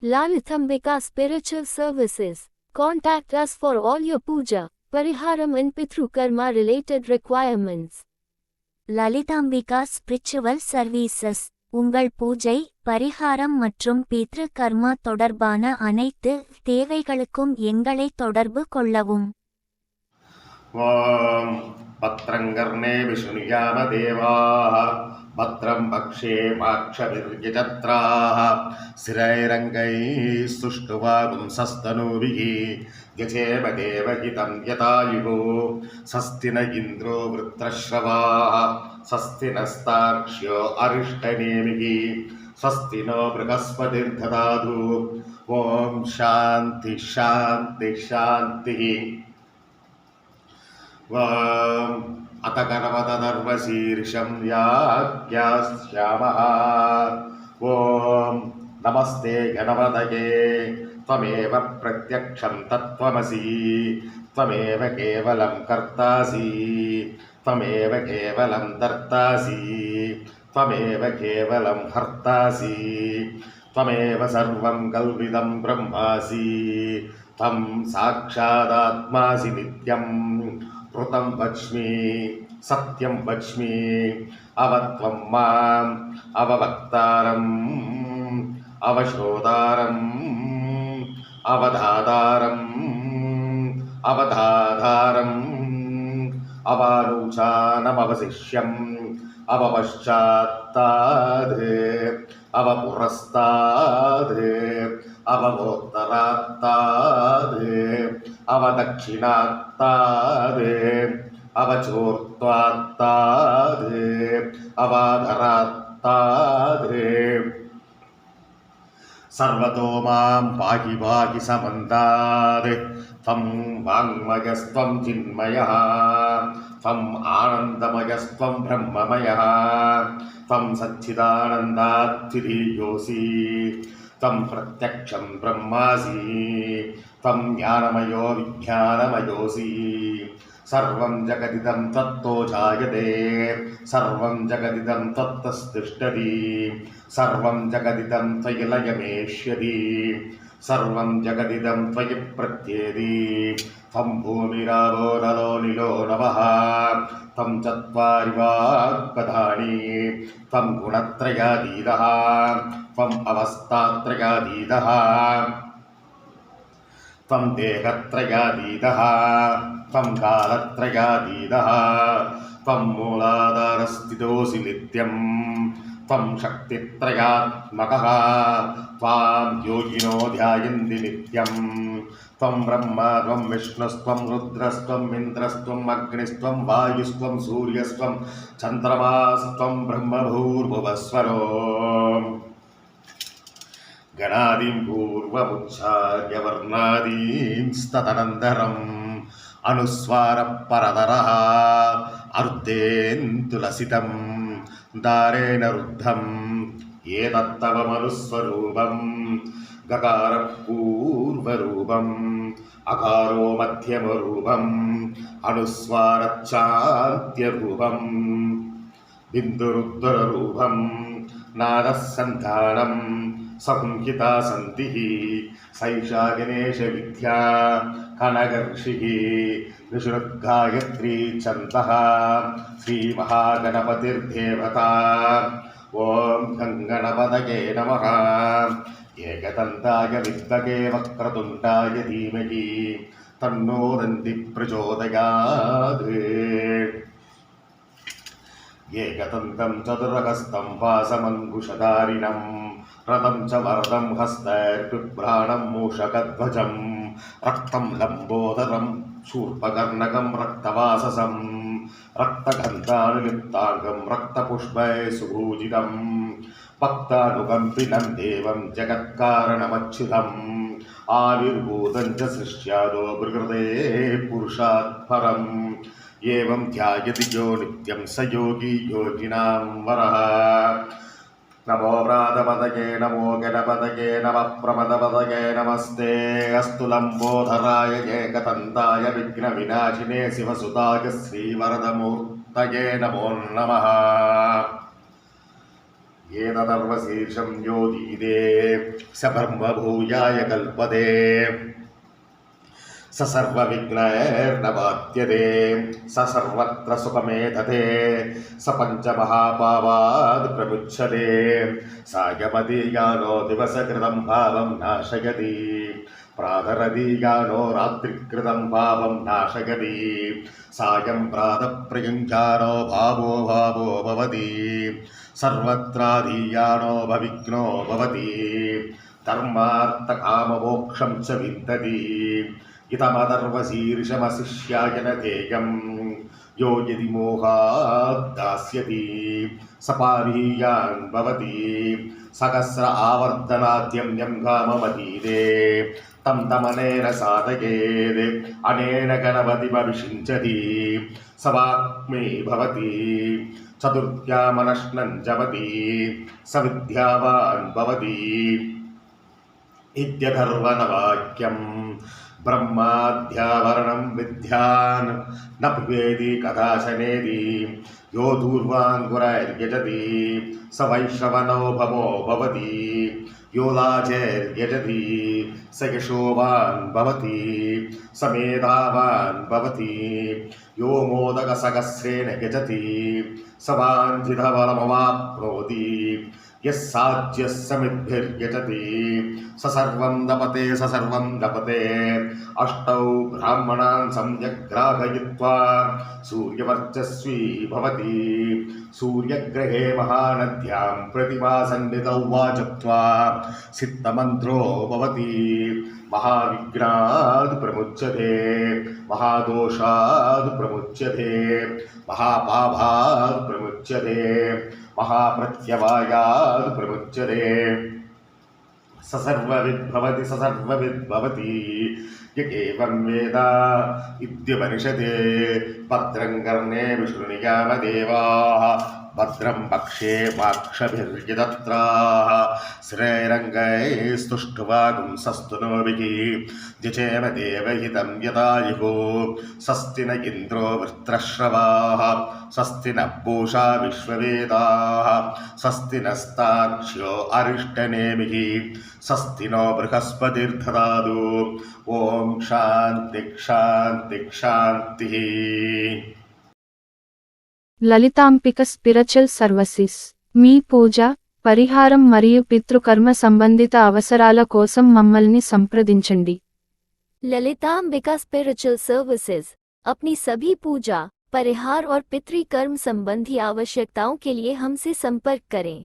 Lalitambika Spiritual Services. Contact us for all your puja, pariharam and pitru karma related requirements. Lalithambika spiritual services. உங்கள் பூஜை, பரிகாரம் மற்றும் பித்ரு கர்மா தொடர்பான அனைத்து தேவைகளுக்கும் எங்களை தொடர்பு கொள்ளவும். ஓம் பத்ரங்கர்ணே விஷ்ணுயாம தேவாः பத்ரம் பக்ஷே மாக்ஷவிர்யஜத்ராः ஸ்திரைரங்கைः சுஷ்டுவாகும்சஸ்தனூபிः யஜேம தேவஹிதம் யதாயுः சஸ்தி ந இந்திரோ விருத்ரஸ்ரவாः சஸ்தி நஸ்தார்க்ஷ்யோ அரிஷ்டநேமிः ஸ்வஸ்தி நோ ப்ருஹஸ்பதிர்ததாது. ஓம் சாந்தி சாந்தி சாந்தி. अथ गणपतदर्वशीर्षं व्याख्यास्यामः. ॐ नमस्ते गणपतये त्वमेव प्रत्यक्षं तत्त्वमसि त्वमेव केवलं कर्तासि त्वमेव केवलं दर्तासि त्वमेव केवलं हर्तासि त्वमेव सर्वं कल्पितं ब्रह्मासि त्वं साक्षादात्मासि नित्यं ऋतं वच्मि सत्यं वच्मि अवत्वं माम् अववक्तारम् अवशोदारम् अवधाधारम् अवधाधारम् अवानुचानमवशिष्यम् अवपश्चात्ताद् अवपुरस्ताद् अववोत्तरात्ताद् अवदक्षिणात्ताद् अवचोर्त्वात्ताद् अवाधरात्ताद् सर्वतो मां पाहि पाहि समन्ताद्. त्वं वाङ्मयस्त्वं चिन्मयः त्वम् आनन्दमयस्त्वं ब्रह्ममयः त्वं सच्चिदानन्दात्तिरीयोऽसि त्वं प्रत्यक्षं ब्रह्मासि त्वं ज्ञानमयो विज्ञानमयोऽसि. सर्वं जगदिदं तत्तो जायते सर्वं जगदिदं तत्तस्तिष्ठति सर्वं जगदिदं त्वयि लयमेष्यति सर्वं जगदिदं त्वयि प्रत्येति. त्वं भूमिरावो नलो निलो नभः त्वं चत्वारि वाक्पदानि त्वं गुणत्रयातीतः त्वम् अवस्थात्रयातीतः त्वं देहत्रयातीतः त्वं कालत्रयातीतः त्वं मूलाधारस्थितोऽसि नित्यं त्वं शक्तित्रयात्मकः त्वां योगिनो ध्यायन्ति नित्यं. त्वं ब्रह्मा त्वं विष्णुस्त्वं रुद्रस्त्वम् इन्द्रस्त्वम् अग्निस्त्वं वायुस्त्वं सूर्यस्त्वं चन्द्रमास्त्वं ब्रह्मभूर्भुवस्वरो. गणादिं पूर्वमुच्चार्य वर्णादींस्तदनन्तरम् अनुस्वारपरतरः अर्धेन्दुलसितं दारेण रुद्धम् एतत्तव मनुस्वरूपम्. गकारपूर्वरूपम् अकारो मध्यमरूपम् अनुस्वारच्चान्त्यरूपम् बिन्दुरुद्धररूपम् नादः सन्धानम् संहिता सन्तिः सैषा गणेशविद्या कनकर्षिः ऋषुर्गायत्री छन्दः श्रीमहागणपतिर्देवता. ॐ गङ्गणपतये नमः. एकदन्ताय विद्महे वक्रतुण्डाय धीमहि तन्नो दन्तिः प्रचोदयात्. एकदन्तं चतुरहस्तं वासमङ्कुशधारिणं रथं च वरदं हस्तैर्बिभ्राणं मूषकध्वजं रक्तं लम्बोदरं शूर्पकर्णकं रक्तवाससं रक्तगन्धानुलिप्ताङ्गं रक्तपुष्पैः सुभूषितं भक्तानुकम्पिनं देवं जगत्कारणमच्युतम् आविर्भूतं च सृष्ट्यादो विकृते पुरुषात् परम्. एवं ध्यायति यो नित्यं स योगी योगिनां वरः. नमो व्रातपतये नमो गणपतये नमः प्रमदपतये नमस्ते अस्तु लम्बोदराय एकदन्ताय विघ्नविनाशिने शिवसुताय श्रीवरदमूर्तये नमो नमः. एतदर्वशीर्षं योधीदे स ब्रह्मभूयाय कल्पते स सर्वविघ्नैर्नवाद्यते स सर्वत्र सुखमेधते स पञ्चमहापावाद् प्रमुच्यते सायमदीयानो दिवसकृतं भावं नाशयति प्रातरदीयानो रात्रिकृतं भावं नाशयति सायं प्रातःप्रयुञ्जानो भावो भावो भवति सर्वत्राधीयानो भविघ्नो भवति धर्मार्थकाममोक्षं च विन्दति इदमदर्वशीर्षमशिष्याय न तेयं यो यदि मोहात् दास्यति स पारीयान् भवति सहस्र आवर्तनाद्यं काममतीते तं तमनेन साधयेत् अनेन गणपतिमभिषिञ्चति स वाग्मी भवति चतुर्थ्यामनश्नं जपति स विद्यावान् भवति इत्यथर्वणवाक्यम् ब्रह्माद्यावरणं विद्यान् न पिबेति कदाचनेति यो दूर्वाङ्कुरैर्यजति स वैश्रवणो भवो भवति यो लाजैर्यजति स यशोवान् भवति स मेधावान् भवति यो मोदकसहस्रेण यजति स वाञ्छितफलमवाप्नोति यः साध्यः समिद्भिर्यजति स सर्वं दपते अष्टौ ब्राह्मणान् सम्यक् ग्राहयित्वा सूर्यवर्चस्वी भवति सूर्यग्रहे महानद्यां प्रतिभासन्निधौ वा जप्त्वा सिद्धमन्त्रो भवति महाविघ्नाद् प्रमुच्यते महादोषाद् प्रमुच्यते महापापाद् प्रमुच्यते महाप्रत्यवायाद् प्रमुच्यते स सर्वविद्भवति य एवं वेद इत्युपनिषदे भद्रं कर्णेषु शृणुयामदेवाः भद्रं पक्षे वाक्षभिर्यजत्राः श्रेरङ्गैस्तुष्टुवागुंसस्तुनोभिः जचेम देवहितं यदायुः स्वस्ति न इन्द्रो वृत्रश्रवाः स्वस्ति न पूषा विश्ववेदाः स्वस्ति नस्ताक्ष्यो अरिष्टनेमिः स्वस्ति नो बृहस्पतिर्दधातु ॐ शान्तिः లలితాంబిక స్పిరిచువల్ సర్వీసెస్ మీ పూజ పరిహారం మరియు పితృకర్మ సంబంధిత అవసరాల కోసం మమ్మల్ని సంప్రదించండి. ललितांबिका स्पिरिचुअल सर्विसेज अपनी सभी पूजा परिहार और पितृकर्म संबंधी आवश्यकताओं के लिए हमसे संपर्क करें.